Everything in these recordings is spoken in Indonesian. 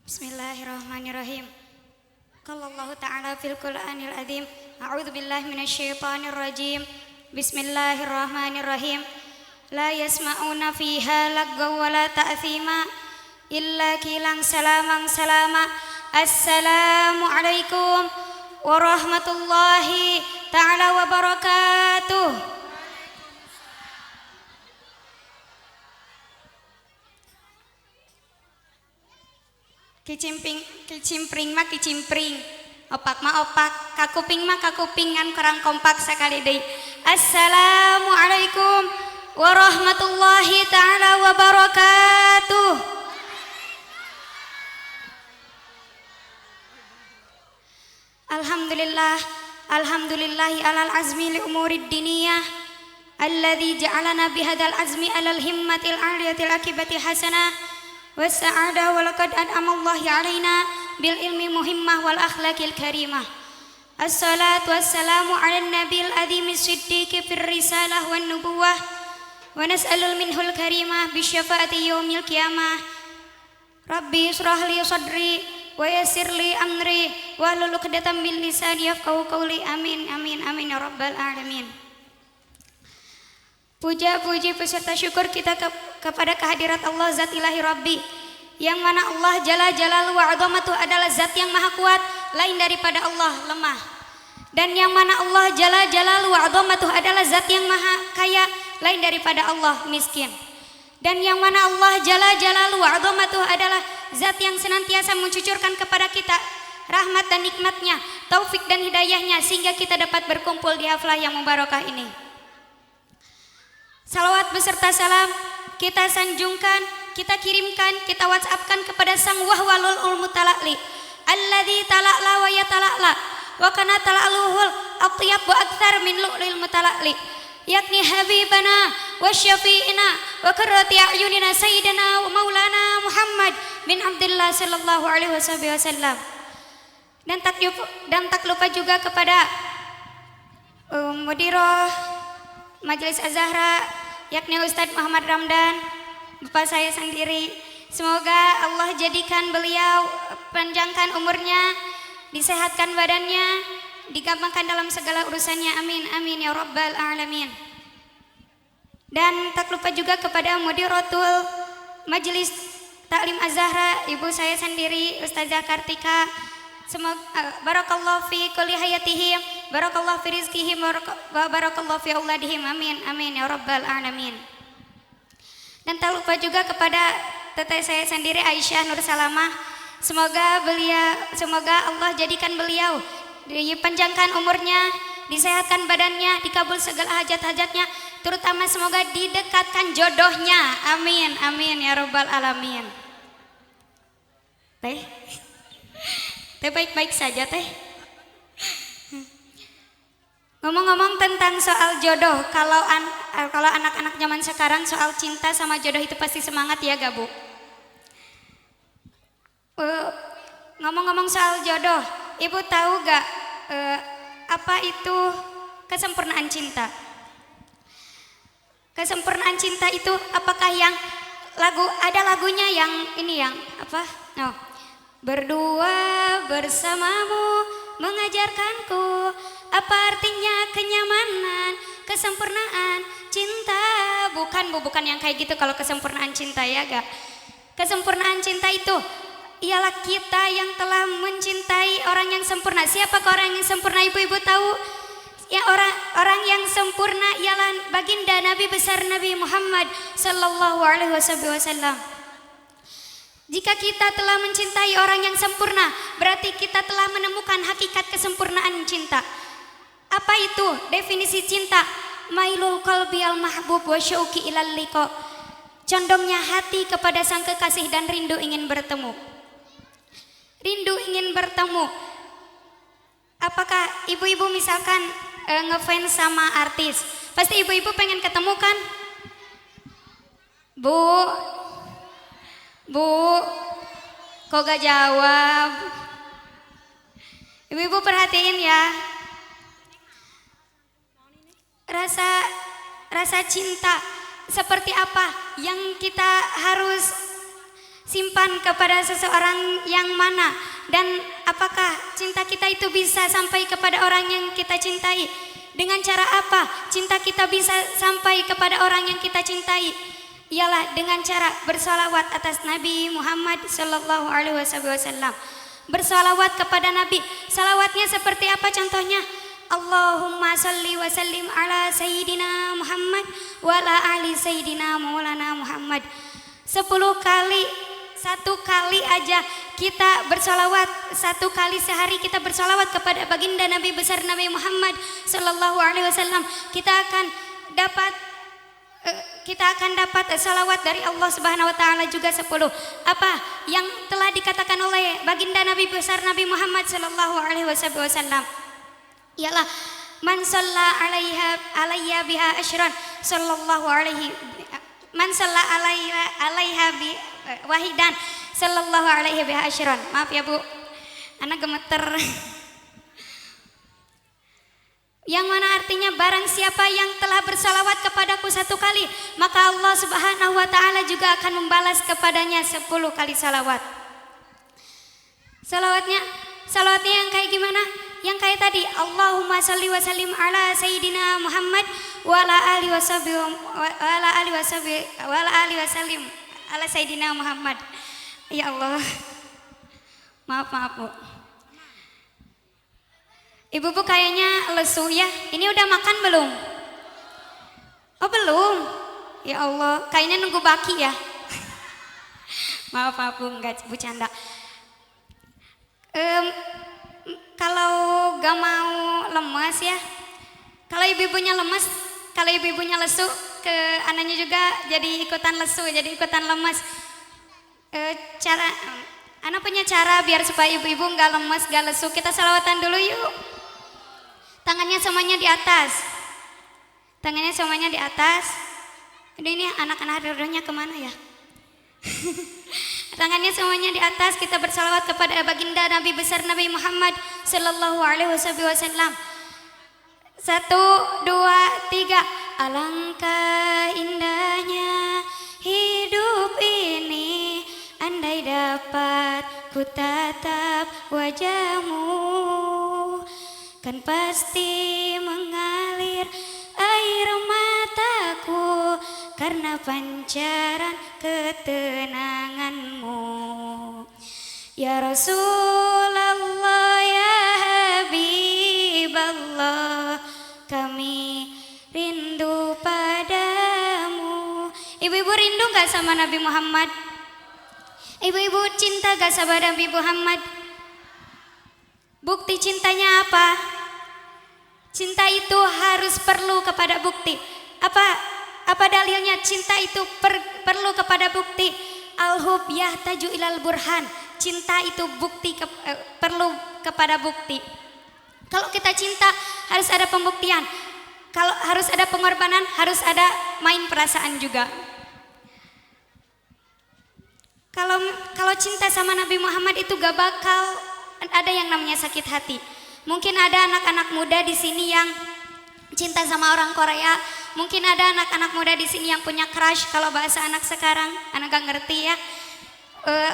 Bismillahirrahmanirrahim. Qala Allah Ta'ala fil Qur'anil Azim. A'udzu billahi minasyaitonir rajim. Bismillahirrahmanirrahim. La yasma'una fiha lagwaw wa la ta'thima illa kilang salamang salama. Assalamu alaikum warahmatullahi ta'ala wabarakatuh. Kicimpring mah kicimpring, opak mah opak, kakuping mah kakupingan kurang kompak sekali deui. Assalamualaikum warahmatullahi ta'ala wabarakatuh. Alhamdulillahi alal azmi li umurid diniyah alladzi ja'alana bihadzal azmi alal himmatil 'aliyatil akibati hasanah wasa'ada walaqad an'amallahi 'alaina bil ilmi muhimmah wal akhlaqil karimah. Assalatu wassalamu 'alan nabiyil azimis siddiqi fir risalah wan nubuwah wa nas'alul minhul karimah bi syafaati yaumil qiyamah. Rabbi israh li sadri wa yassir li amri wa hlul 'uqdatam min lisani yafqahu qawli. Amin amin amin ya rabbal alamin. Puja-puji peserta syukur kita kepada kehadirat Allah Zat Ilahi Rabbi, yang mana Allah Jalla Jalaluhu wa 'azamatuhu adalah zat yang maha kuat, lain daripada Allah lemah. Dan yang mana Allah Jalla Jalaluhu wa 'azamatuhu adalah zat yang maha kaya, lain daripada Allah miskin. Dan yang mana Allah Jalla Jalaluhu wa 'azamatuhu adalah zat yang senantiasa mencucurkan kepada kita rahmat dan nikmatnya, taufik dan hidayahnya, sehingga kita dapat berkumpul di haflah yang mubarakah ini. Salawat beserta salam kita sanjungkan, kita kirimkan, kita whatsappkan kepada sang wahwalul mutala'li alladzi tala'la wa yatala'la wa kana tala'luhul atyab wa aktsar min lu'lil mutala'li, yakni habibana wa syafi'ina wa qurrati a'yunina sayyidina wa maulana Muhammad bin Abdullah sallallahu alaihi wasallam. Dan tak lupa juga kepada mudirah Majelis Az-Zahra, yakni Ustadz Muhammad Ramdan, bapak saya sendiri. Semoga Allah jadikan beliau, panjangkan umurnya, disehatkan badannya, digampangkan dalam segala urusannya. Amin amin ya rabbal alamin. Dan tak lupa juga kepada Mudiratul Majelis Taklim Az-Zahra, ibu saya sendiri Ustazah Kartika. Semoga barakallahu fi kulli hayatihim, barakallahu fi rizqihim, barakallahu fi auladihim. Amin amin ya rabbal alamin. Dan tak lupa juga kepada teteh saya sendiri Aisyah Nur Salamah. Semoga Allah jadikan beliau, dipanjangkan umurnya, disehatkan badannya, dikabul segala hajat-hajatnya, terutama semoga didekatkan jodohnya. Amin amin ya rabbal alamin. Teh baik-baik saja teh. Ngomong-ngomong tentang soal jodoh, kalau anak-anak zaman sekarang soal cinta sama jodoh itu pasti semangat ya gak Bu? Ngomong-ngomong soal jodoh, Ibu tahu gak apa itu kesempurnaan cinta? Kesempurnaan cinta itu apakah yang ada lagunya yang ini yang apa? No. Berdua bersamamu mengajarkanku apa artinya kenyamanan, kesempurnaan cinta. Bukan yang kayak gitu kalau kesempurnaan cinta ya gak. Kesempurnaan cinta itu ialah kita yang telah mencintai orang yang sempurna. Siapa orang yang sempurna ibu-ibu tahu? Ya orang yang sempurna ialah baginda Nabi besar Nabi Muhammad sallallahu alaihi wasallam. Jika kita telah mencintai orang yang sempurna, berarti kita telah menemukan hakikat kesempurnaan cinta. Apa itu definisi cinta? Mailul qalbi al mahbub wa syauqi ilal liqa. Condongnya hati kepada sang kekasih dan rindu ingin bertemu. Rindu ingin bertemu. Apakah ibu-ibu misalkan ngefans sama artis? Pasti ibu-ibu pengen ketemu kan? Bu, kok gak jawab? Ibu-ibu perhatiin ya. Rasa cinta seperti apa yang kita harus simpan kepada seseorang yang mana, dan apakah cinta kita itu bisa sampai kepada orang yang kita cintai? Dengan cara apa cinta kita bisa sampai kepada orang yang kita cintai? Ialah dengan cara bersalawat atas Nabi Muhammad sallallahu alaihi wasallam. Bersalawat kepada Nabi. Salawatnya seperti apa contohnya? Allahumma salli wa sallim ala sayyidina Muhammad wa ala ali sayyidina maulana Muhammad. 10 kali, 1 kali aja kita bersalawat, 1 kali sehari kita bersalawat kepada baginda Nabi besar Nabi Muhammad sallallahu alaihi wasallam, kita akan dapat salawat dari Allah Subhanahu wa taala juga 10. Apa yang telah dikatakan oleh baginda Nabi besar Nabi Muhammad sallallahu alaihi wasallam? Ialah man shalla alayya biha asyran sallallahu alaihi, man shalla alaiha bi wahidan sallallahu alaihi biha asyran. Maaf ya Bu, anak gemeter. Yang mana artinya barang siapa yang telah bersalawat kepadaku 1 kali, maka Allah Subhanahu wa taala juga akan membalas kepadanya 10 kali salawat. Salawatnya yang kayak gimana? Yang kayak tadi, Allahumma salli wa sallim ala sayyidina Muhammad wa ala alihi wasallim ala sayyidina Muhammad. Ya Allah, maaf Bu. Ibu-ibu kayaknya lesu ya. Ini udah makan belum? Oh belum. Ya Allah, kayaknya nunggu baki ya. Maaf Bu, enggak bercanda. Kalau gak mau lemas ya, kalau ibu-ibunya lemas, kalau ibu-ibunya lesu, ke anaknya juga jadi ikutan lesu, jadi ikutan lemas. Anak punya cara biar supaya ibu-ibu gak lemas, gak lesu. Kita salawatan dulu yuk. Tangannya semuanya di atas. Tangannya semuanya di atas. Ini anak-anak duduknya kemana ya? Tangannya semuanya di atas, kita bersalawat kepada baginda Nabi besar Nabi Muhammad sallallahu alaihi wasallam. 1, 2, 3. Alangkah indahnya hidup ini, andai dapat ku tatap wajahmu, kan pasti mengalir air mataku karena pancaran ketenanganmu. Ya Rasulullah, ya Habiballah, kami rindu padamu. Ibu-ibu rindu gak sama Nabi Muhammad? Ibu-ibu cinta gak sama Nabi Muhammad? Bukti cintanya apa? Cinta itu harus perlu kepada bukti. Apa dalilnya? Cinta itu perlu kepada bukti. Al-hub yahtaju ilal burhan. Cinta itu perlu kepada bukti. Kalau kita cinta harus ada pembuktian. Kalau harus ada pengorbanan, harus ada main perasaan juga. Kalau cinta sama Nabi Muhammad itu gak bakal ada yang namanya sakit hati. Mungkin ada anak-anak muda di sini yang cinta sama orang Korea. Mungkin ada anak-anak muda di sini yang punya crush, kalau bahasa anak sekarang, anak gak ngerti ya.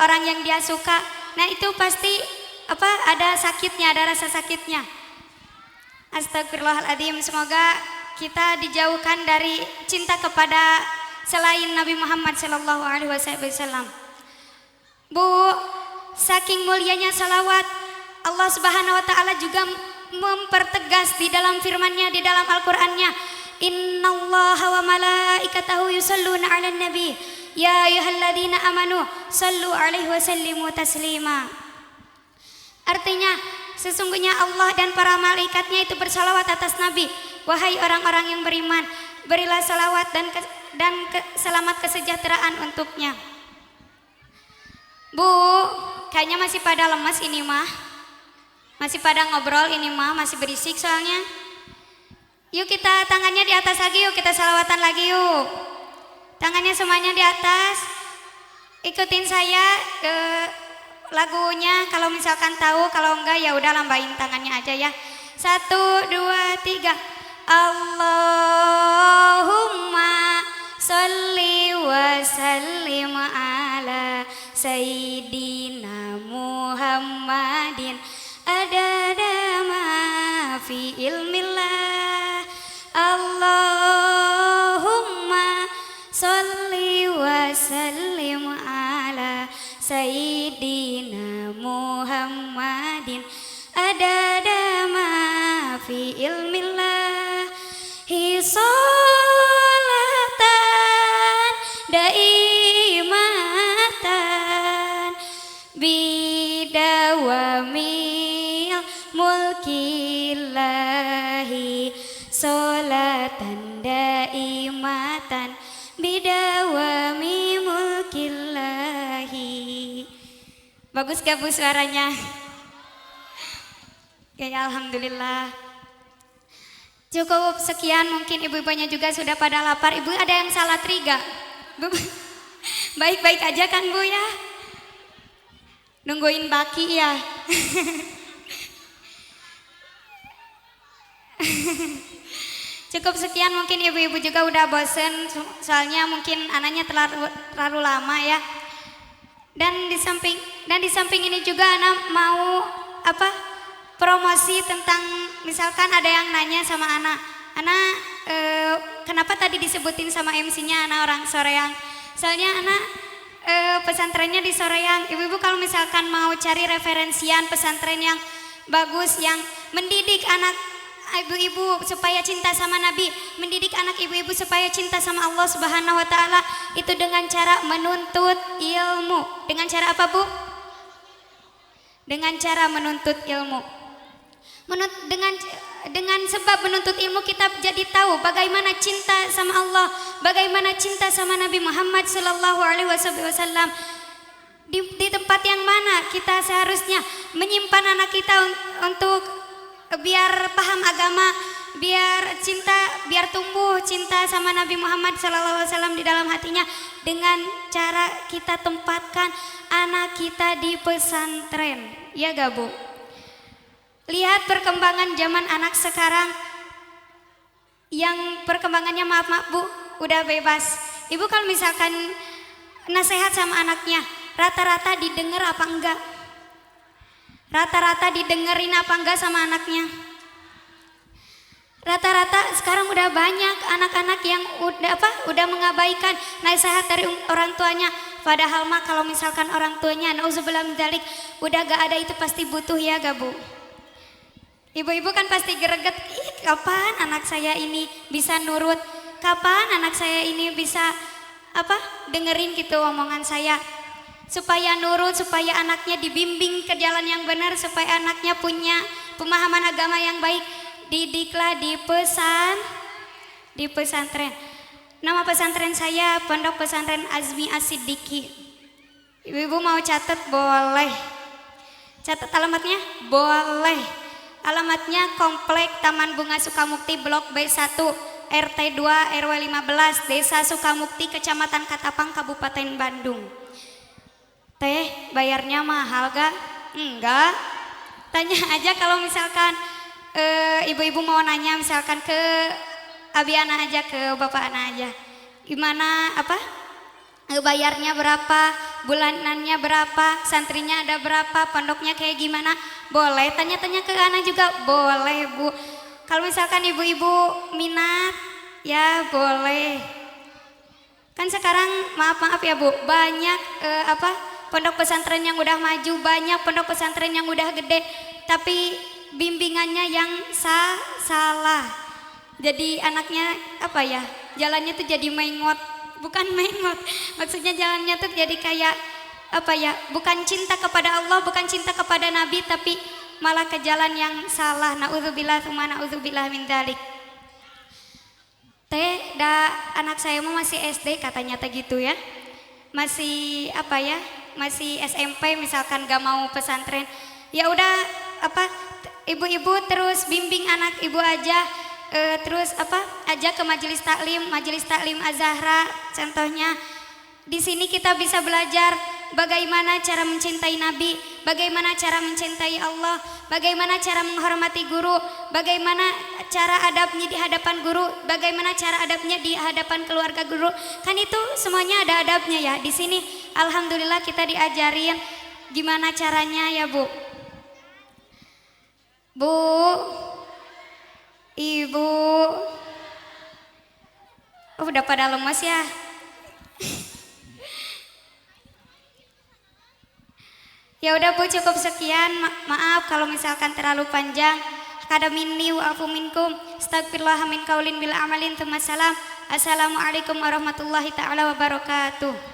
Orang yang dia suka. Nah itu pasti ada sakitnya, ada rasa sakitnya. Astagfirullahaladzim, semoga kita dijauhkan dari cinta kepada selain Nabi Muhammad sallallahu alaihi wasallam. Bu, saking mulianya salawat, Allah Subhanahu wa taala juga mempertegas di dalam firman-Nya, di dalam Al-Qur'an-Nya, innallaha wa malaikatahu yusholluna 'alan nabi ya ayyuhalladzina amanu shallu 'alaihi wa sallimu taslima. Artinya sesungguhnya Allah dan para malaikatnya itu bersalawat atas Nabi. Wahai orang-orang yang beriman, berilah salawat dan selamat kesejahteraan untuknya. Bu, kayaknya masih pada lemas ini mah. Masih pada ngobrol ini mah, masih berisik soalnya. Yuk kita tangannya di atas lagi, yuk kita salawatan lagi yuk. Tangannya semuanya di atas. Ikutin saya lagunya, kalau misalkan tahu, kalau enggak ya udah lambain tangannya aja ya. 1, 2, 3. Allahumma sholli wa sallim ala Sayyidina Muhammadin adada ma fi ilmillah. Allahumma sholli wa sallim ala Sayyidina Muhammadin adada ma fi ilmillah. Hisolatan daimatan bidawamil mulkillahi. Solatan daimatan bidawami mulkillahi. Bagus gak Bu suaranya? Ya, alhamdulillah. Cukup sekian, mungkin ibu-ibunya juga sudah pada lapar. Ibu ada yang salah triga? Bu, baik-baik aja kan Bu ya? Nungguin baki ya? Cukup sekian, mungkin ibu-ibu juga udah bosen, soalnya mungkin anaknya terlalu lama ya. Dan di samping ini juga anak mau promosi tentang, misalkan ada yang nanya sama anak kenapa tadi disebutin sama MC-nya anak orang Soreang. Soalnya anak pesantrennya di Soreang. Ibu-ibu kalau misalkan mau cari referensian pesantren yang bagus, yang mendidik anak ibu-ibu supaya cinta sama Nabi, mendidik anak ibu-ibu supaya cinta sama Allah Subhanahu wa taala, itu dengan cara menuntut ilmu. Dengan cara apa, Bu? Dengan cara menuntut ilmu. Dengan sebab menuntut ilmu kita jadi tahu bagaimana cinta sama Allah, bagaimana cinta sama Nabi Muhammad sallallahu alaihi wasallam. Di tempat yang mana kita seharusnya menyimpan anak kita untuk biar paham agama, biar tumbuh cinta sama Nabi Muhammad sallallahu alaihi wasallam di dalam hatinya, dengan cara kita tempatkan anak kita di pesantren. Ya gak Bu? Lihat perkembangan zaman anak sekarang yang perkembangannya maaf Bu, udah bebas. Ibu kalau misalkan nasihat sama anaknya, rata-rata didengar apa enggak? Rata-rata didengerin apa enggak sama anaknya? Rata-rata sekarang udah banyak anak-anak yang udah mengabaikan nasihat dari orang tuanya. Padahal mah kalau misalkan orang tuanya nauzubillah min dzalik udah gak ada, itu pasti butuh ya gak Bu? Ibu-ibu kan pasti greget, kapan anak saya ini bisa nurut, kapan anak saya ini bisa dengerin gitu omongan saya, supaya nurut, supaya anaknya dibimbing ke jalan yang benar, supaya anaknya punya pemahaman agama yang baik. Didiklah di pesantren. Nama pesantren saya Pondok Pesantren Azmi As-Siddiqi. Ibu-ibu mau catat boleh, catat alamatnya boleh. Alamatnya Komplek Taman Bunga Sukamukti Blok B1 RT 2 RW 15 Desa Sukamukti Kecamatan Katapang Kabupaten Bandung. Teh bayarnya mahal gak? Enggak. Tanya aja kalau misalkan ibu-ibu mau nanya, misalkan ke abi anak aja, ke bapak anak aja, gimana bayarnya berapa, bulanannya berapa, santrinya ada berapa, pondoknya kayak gimana, boleh tanya-tanya ke anak juga, boleh Bu. Kalau misalkan ibu-ibu minat ya boleh. Kan sekarang maaf ya Bu, banyak pondok pesantren yang udah maju, banyak pondok pesantren yang udah gede, tapi bimbingannya yang salah. Jadi anaknya jalannya tuh jadi mengot, bukan mengot, maksudnya jalannya tuh jadi kayak bukan cinta kepada Allah, bukan cinta kepada Nabi, tapi malah ke jalan yang salah. Nauzubillah tsumma nauzubillah min dzalik. Anak saya mah masih SD katanya gitu ya, masih masih SMP, misalkan gak mau pesantren, ya udah ibu-ibu terus bimbing anak ibu aja, terus ajak ke majelis taklim Az-Zahra contohnya. Di sini kita bisa belajar bagaimana cara mencintai Nabi, bagaimana cara mencintai Allah, bagaimana cara menghormati guru, bagaimana cara adabnya di hadapan guru, bagaimana cara adabnya di hadapan keluarga guru. Kan itu semuanya ada adabnya ya. Di sini alhamdulillah kita diajarin gimana caranya ya, Bu. Bu, Ibu. Oh, udah pada lemas ya. Ya udah Bu, cukup sekian. Maaf kalau misalkan terlalu panjang. Kada minni wa afu minkum. Astagfirullah min qaulin bil amalin tsumma salam. Assalamualaikum warahmatullahi taala wabarakatuh.